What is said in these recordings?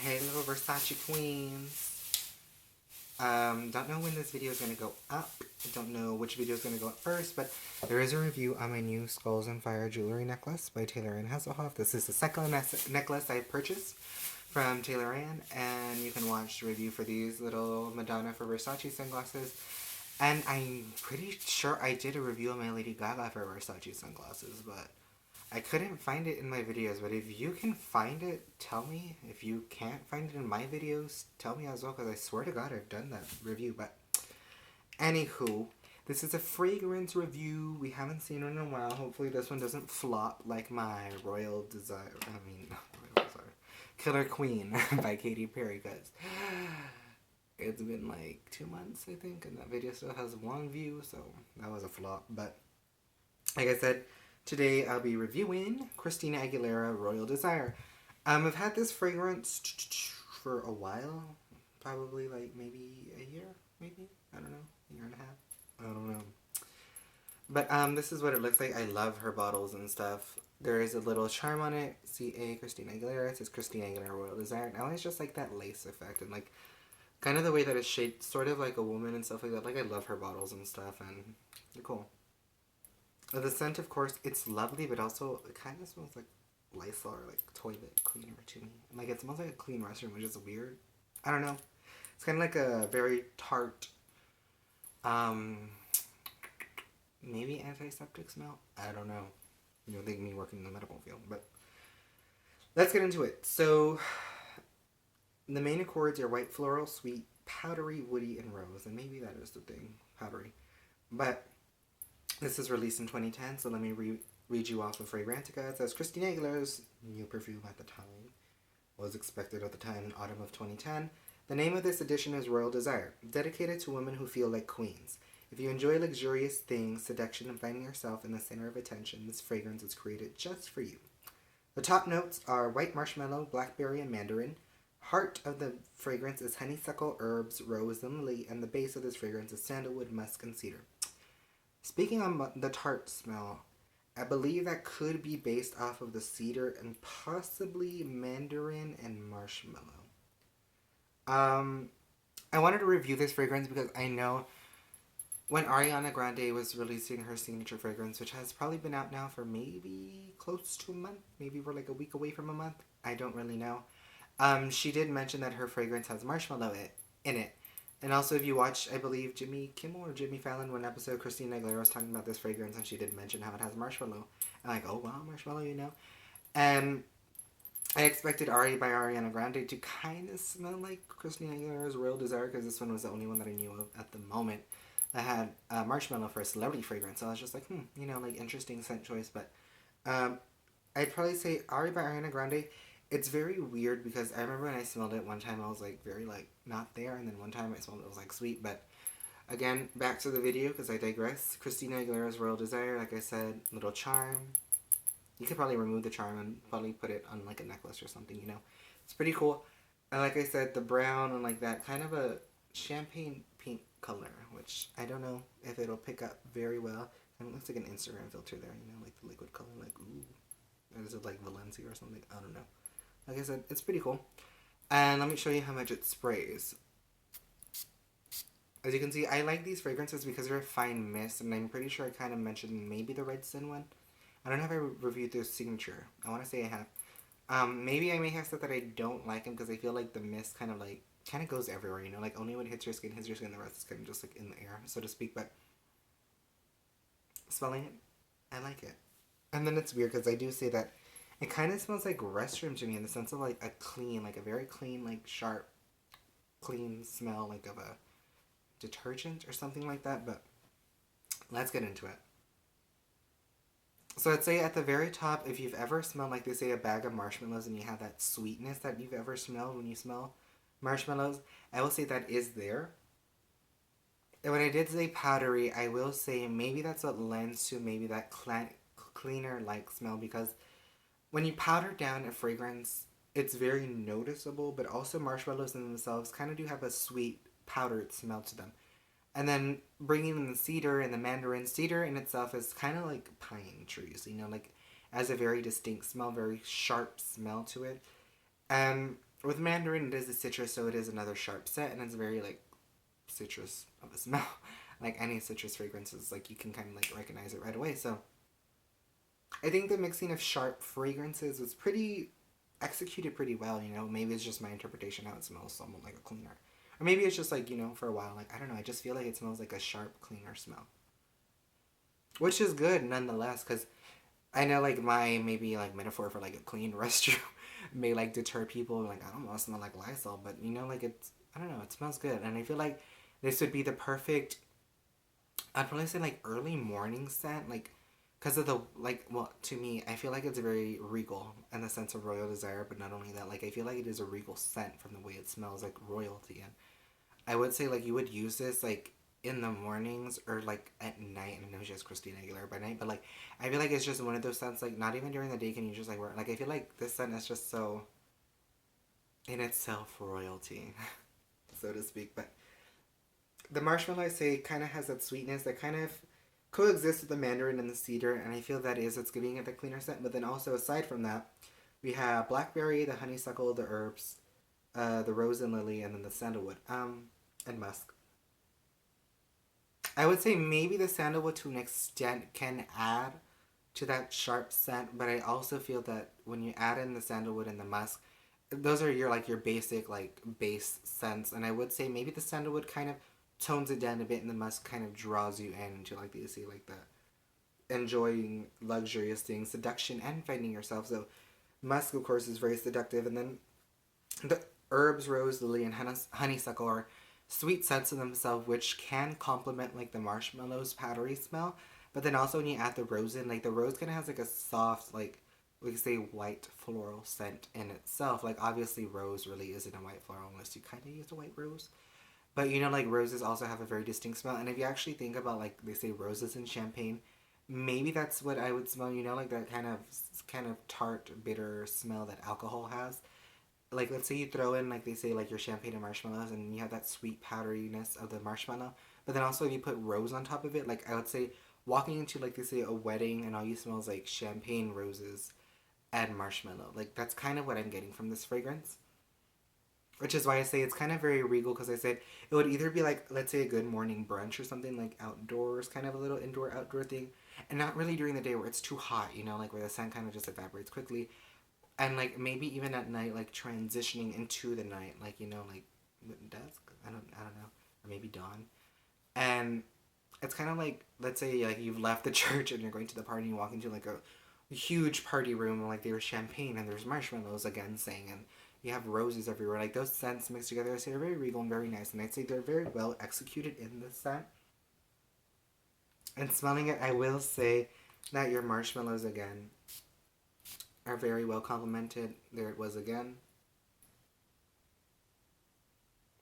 Hey little Versace queens. Don't know when this video is going to go up. Don't know which video is going to go up first, but there is a review on my new Skulls and Fire jewelry necklace by Taylor Ann Hasselhoff. This is the second necklace I purchased from Taylor Ann, and you can watch the review for these little Madonna for Versace sunglasses. And I'm pretty sure I did a review on my Lady Gaga for Versace sunglasses, but I couldn't find it in my videos. But if you can find it, tell me. If you can't find it in my videos, tell me as well, because I swear to God I've done that review. But anywho, this is a fragrance review. We haven't seen it in a while. Hopefully this one doesn't flop like my Royal Desire. Killer Queen by Katy Perry, because it's been like 2 months, I think, and that video still has 1 view, so that was a flop. But like I said, today I'll be reviewing Christina Aguilera Royal Desire. I've had this fragrance for a while, probably like maybe a year, maybe, I don't know, a year and a half, I don't know. But this is what it looks like. I love her bottles and stuff. There is a little charm on it, CA Christina Aguilera. It says Christina Aguilera Royal Desire. And I always just like that lace effect and like kind of the way that it's shaped, sort of like a woman and stuff like that. Like I love her bottles and stuff, and they're cool. The scent, of course, it's lovely, but also it kind of smells like Lysol or like toilet cleaner to me. Like it smells like a clean restroom, which is weird. I don't know. It's kind of like a very tart, maybe antiseptic smell. I don't know. You know, they me working in the medical field, but let's get into it. So the main accords are white, floral, sweet, powdery, woody, and rose, and maybe that is the thing, powdery. But this is released in 2010, so let me read you off of Fragrantica. It says, Christina Aguilera's new perfume at the time was expected at the time in autumn of 2010. The name of this edition is Royal Desire, dedicated to women who feel like queens. If you enjoy luxurious things, seduction, and finding yourself in the center of attention, this fragrance is created just for you. The top notes are white marshmallow, blackberry, and mandarin. Heart of the fragrance is honeysuckle, herbs, rose, and lily, and the base of this fragrance is sandalwood, musk, and cedar. Speaking on the tart smell, I believe that could be based off of the cedar and possibly mandarin and marshmallow. I wanted to review this fragrance because I know when Ariana Grande was releasing her signature fragrance, which has probably been out now for maybe close to a month, maybe we're like a week away from a month, I don't really know. She did mention that her fragrance has marshmallow in it. And also, if you watch, I believe, Jimmy Kimmel or Jimmy Fallon, one episode, Christina Aguilera was talking about this fragrance, and she did mention how it has marshmallow. And like, oh wow, marshmallow, you know? And I expected Ari by Ariana Grande to kind of smell like Christina Aguilera's Royal Desire, because this one was the only one that I knew of at the moment that had marshmallow for a celebrity fragrance. So I was just like, you know, like, interesting scent choice. But I'd probably say Ari by Ariana Grande. It's very weird because I remember when I smelled it one time I was like very like not there, and then one time I smelled it was like sweet. But again, back to the video because I digress. Christina Aguilera's Royal Desire, like I said, little charm. You could probably remove the charm and probably put it on like a necklace or something, you know. It's pretty cool. And like I said, the brown and like that kind of a champagne pink color, which I don't know if it'll pick up very well. And it looks like an Instagram filter there, you know, like the liquid color, like ooh. Or is it like Valencia or something? I don't know. Like I said, it's pretty cool. And let me show you how much it sprays. As you can see, I like these fragrances because they're a fine mist, and I'm pretty sure I kind of mentioned maybe the Red Sin one. I don't know if I reviewed their signature. I want to say I have. Maybe I may have said that I don't like them because I feel like the mist kind of goes everywhere, you know? Like, only when it hits your skin, the rest is kind of just like in the air, so to speak. But smelling it, I like it. And then it's weird because I do say that it kind of smells like restroom to me in the sense of like a very clean, like sharp, clean smell, like of a detergent or something like that. But let's get into it. So I'd say at the very top, if you've ever smelled, like they say, a bag of marshmallows and you have that sweetness that you've ever smelled when you smell marshmallows, I will say that is there. And when I did say powdery, I will say maybe that's what lends to maybe that cleaner-like smell, because when you powder down a fragrance, it's very noticeable, but also marshmallows in themselves kind of do have a sweet, powdered smell to them. And then bringing in the cedar and the mandarin, cedar in itself is kind of like pine trees, you know, like has a very distinct smell, very sharp smell to it. And with mandarin, it is a citrus, so it is another sharp scent, and it's very like citrus of a smell. Like any citrus fragrances, like you can kind of like recognize it right away. So I think the mixing of sharp fragrances was pretty executed pretty well. You know, maybe it's just my interpretation how it smells, somewhat like a cleaner, or maybe it's just like, you know, for a while, like I don't know, I just feel like it smells like a sharp cleaner smell, which is good nonetheless. Because I know like my maybe like metaphor for like a clean restroom may like deter people. Like I don't want to smell like Lysol, but you know, like it's, I don't know, it smells good, and I feel like this would be the perfect, I'd probably say like early morning scent, like because of the like. Well, to me, I feel like it's very regal in the sense of royal desire, but not only that, like I feel like it is a regal scent from the way it smells like royalty. And I would say like you would use this like in the mornings or like at night. And I know she has Christina Aguilera by night, but like I feel like it's just one of those scents. Like not even during the day can you just like wear. Like I feel like this scent is just so in itself royalty, so to speak. But the marshmallow, I say, kind of has that sweetness that kind of coexists with the mandarin and the cedar, and I feel that is what's giving it the cleaner scent. But then also aside from that, we have blackberry, the honeysuckle, the herbs, the rose and lily, and then the sandalwood, and musk. I would say maybe the sandalwood to an extent can add to that sharp scent, but I also feel that when you add in the sandalwood and the musk, those are your like your basic like base scents, and I would say maybe the sandalwood kind of tones it down a bit, and the musk kind of draws you in into like you see like the enjoying luxurious things, seduction, and finding yourself. So musk, of course, is very seductive, and then the herbs, rose, lily, and honeysuckle are sweet scents in themselves, which can complement like the marshmallows powdery smell. But then also when you add the rose in, like the rose kind of has like a soft, like we could say white floral scent in itself. Like obviously rose really isn't a white floral unless you kind of use a white rose. But you know, like roses also have a very distinct smell. And if you actually think about like they say roses in champagne, maybe that's what I would smell. You know, like that kind of tart, bitter smell that alcohol has. Like let's say you throw in like they say like your champagne and marshmallows, and you have that sweet powderiness of the marshmallow. But then also if you put rose on top of it, like I would say walking into like they say a wedding and all you smell is like champagne, roses, and marshmallow. Like that's kind of what I'm getting from this fragrance. Which is why I say it's kind of very regal, because I said it would either be like, let's say, a good morning brunch or something like outdoors, kind of a little indoor outdoor thing, and not really during the day where it's too hot, you know, like where the sun kind of just evaporates quickly, and like maybe even at night, like transitioning into the night, like you know, like dusk, I don't know, or maybe dawn, and it's kind of like, let's say like you've left the church and you're going to the party and you walk into like a huge party room and like there's champagne and there's marshmallows again saying, and you have roses everywhere, like those scents mixed together. I say they're very regal and very nice, and I'd say they're very well executed in this scent. And smelling it, I will say that your marshmallows again are very well complemented. There it was again.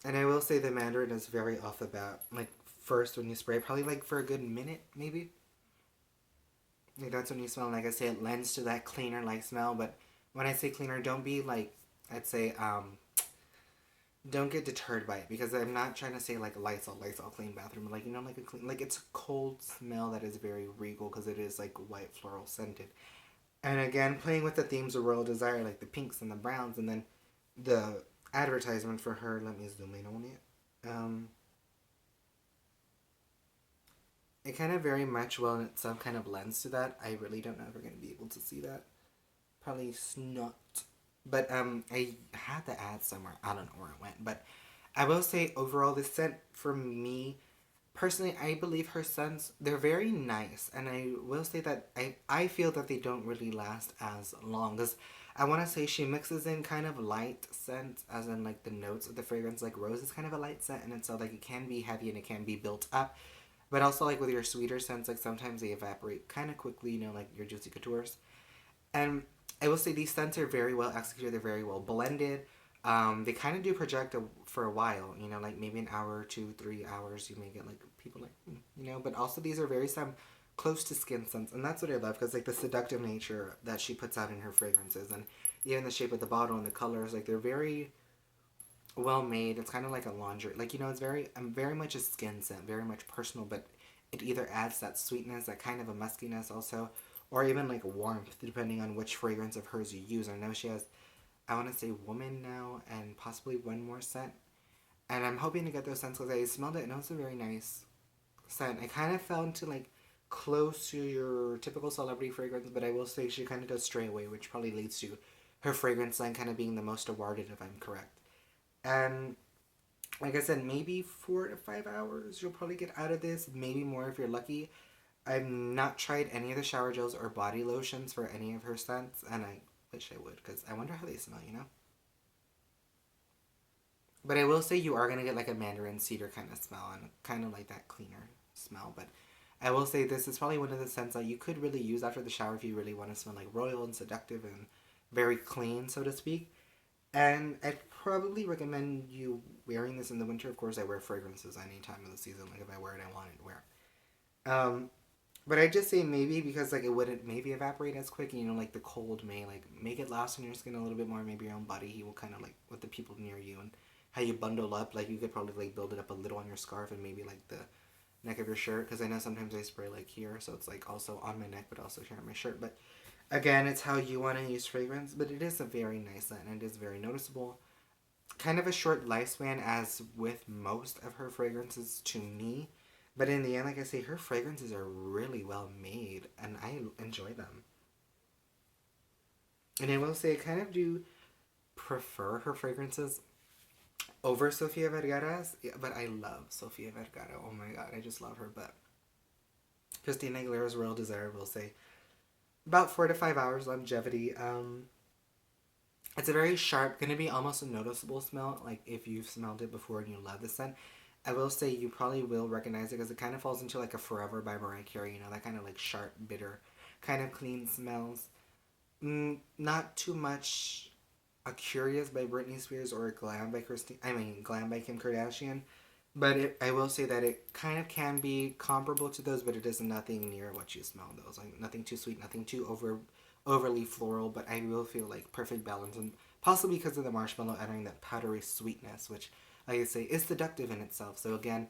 And I will say the mandarin is very off the bat. Like first when you spray, probably like for a good minute maybe. Like that's when you smell. Like I say, it lends to that cleaner like smell. But when I say cleaner, don't be like, I'd say don't get deterred by it, because I'm not trying to say like Lysol clean bathroom. Like you know, like a clean, like it's a cold smell that is very regal because it is like white floral scented. And again, playing with the themes of royal desire, like the pinks and the browns, and then the advertisement for her. Let me zoom in on it. It kind of very much well in itself kind of lends to that. I really don't know if we're gonna be able to see that. Probably not. But I had the ad somewhere. I don't know where it went. But I will say overall, this scent for me personally, I believe her scents, they're very nice, and I will say that I feel that they don't really last as long, because I want to say she mixes in kind of light scents, as in like the notes of the fragrance. Like rose is kind of a light scent, and so like it can be heavy and it can be built up, but also like with your sweeter scents, like sometimes they evaporate kind of quickly, you know, like your juicy couture. And I will say these scents are very well executed. They're very well blended. They kind of do project for a while, you know, like maybe an hour, 2, 3 hours. You may get like people like, you know, but also these are very some close to skin scents, and that's what I love, because like the seductive nature that she puts out in her fragrances, and even the shape of the bottle and the colors, like they're very well made. It's kind of like a laundry, like you know, it's very, I'm very much a skin scent, very much personal, but it either adds that sweetness, that kind of a muskiness also, or even like warmth, depending on which fragrance of hers you use. I know she has I want to say Woman now, and possibly one more scent. And I'm hoping to get those scents because I smelled it and it was a very nice scent. I kind of fell into like close to your typical celebrity fragrance, but I will say she kind of does stray away, which probably leads to her fragrance line kind of being the most awarded, if I'm correct. And like I said, maybe 4 to 5 hours you'll probably get out of this. Maybe more if you're lucky. I've not tried any of the shower gels or body lotions for any of her scents, and I wish I would because I wonder how they smell, you know? But I will say you are going to get like a mandarin cedar kind of smell and kind of like that cleaner smell. But I will say this is probably one of the scents that you could really use after the shower if you really want to smell like royal and seductive and very clean, so to speak. And I'd probably recommend you wearing this in the winter. Of course, I wear fragrances any time of the season. Like if I wear it, I want it to wear it. But I just say maybe because like it wouldn't maybe evaporate as quick. And, you know, like the cold may like make it last on your skin a little bit more. Maybe your own body heat will kind of like with the people near you and how you bundle up. Like you could probably like build it up a little on your scarf and maybe like the neck of your shirt. Because I know sometimes I spray like here, so it's like also on my neck, but also here on my shirt. But again, it's how you want to use fragrance. But it is a very nice scent and it is very noticeable. Kind of a short lifespan as with most of her fragrances to me. But in the end, like I say, her fragrances are really well made and I enjoy them. And I will say, I kind of do prefer her fragrances over Sofia Vergara's, yeah, but I love Sofia Vergara. Oh my god, I just love her. But Christina Aguilera's Royal Desire will say about 4 to 5 hours longevity. It's a very sharp, gonna be almost a noticeable smell. Like if you've smelled it before and you love the scent, I will say you probably will recognize it because it kind of falls into like a Forever by Mariah Carey. You know, that kind of like sharp, bitter, kind of clean smells. Not too much a Curious by Britney Spears or a Glam by Glam by Kim Kardashian. But I will say that it kind of can be comparable to those, but it is nothing near what you smell those. Like nothing too sweet, nothing too overly floral. But I will feel like perfect balance, and possibly because of the marshmallow entering that powdery sweetness, which like I say is seductive in itself. So again,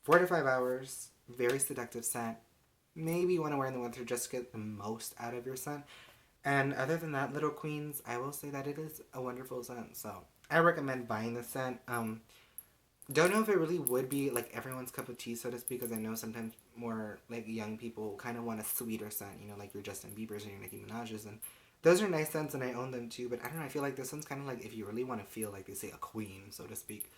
4 to 5 hours, very seductive scent. Maybe you want to wear in the winter just to get the most out of your scent. And other than that, Little Queens, I will say that it is a wonderful scent. So I recommend buying the scent. Don't know if it really would be like everyone's cup of tea, so to speak, because I know sometimes more like young people kind of want a sweeter scent, you know, like your Justin Bieber's and your Nicki Minaj's, and those are nice scents, and I own them too. But I don't know, I feel like this one's kind of like if you really want to feel like they say a queen, so to speak.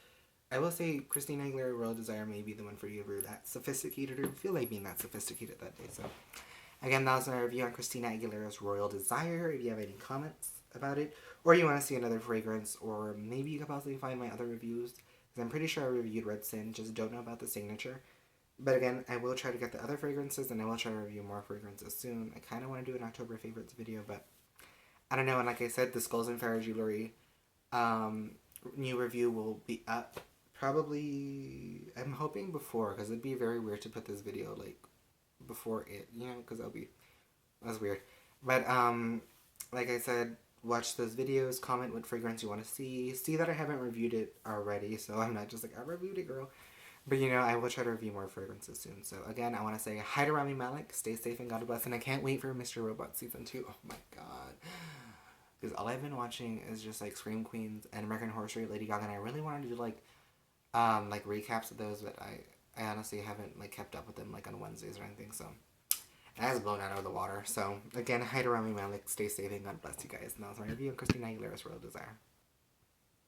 I will say Christina Aguilera Royal Desire may be the one for you if you're that sophisticated or feel like being that sophisticated that day. So again, that was my review on Christina Aguilera's Royal Desire. If you have any comments about it, or you want to see another fragrance, or maybe you could possibly find my other reviews, because I'm pretty sure I reviewed Red Sin, just don't know about the signature. But again, I will try to get the other fragrances, and I will try to review more fragrances soon. I kind of want to do an October favorites video, but I don't know. And like I said, the Skulls and Fire Jewelry new review will be up probably, I'm hoping before, because it'd be very weird to put this video like before it, you know, because that's weird. But like I said, watch those videos, comment what fragrance you want to see that I haven't reviewed it already, so I'm not just like I reviewed it, girl. But you know, I will try to review more fragrances soon. So again, I want to say hi to Rami Malek, stay safe and God bless, and I can't wait for Mr. Robot season 2. Oh my god, because all I've been watching is just like Scream Queens and American Horror Story, Lady Gaga, and I really wanted to do like recaps of those, but I honestly haven't like kept up with them like on Wednesdays or anything, so it has blown out of the water. So again, hi to Rami Malek, stay safe and God bless you guys. And that was my review of Christina Aguilera's Royal Desire.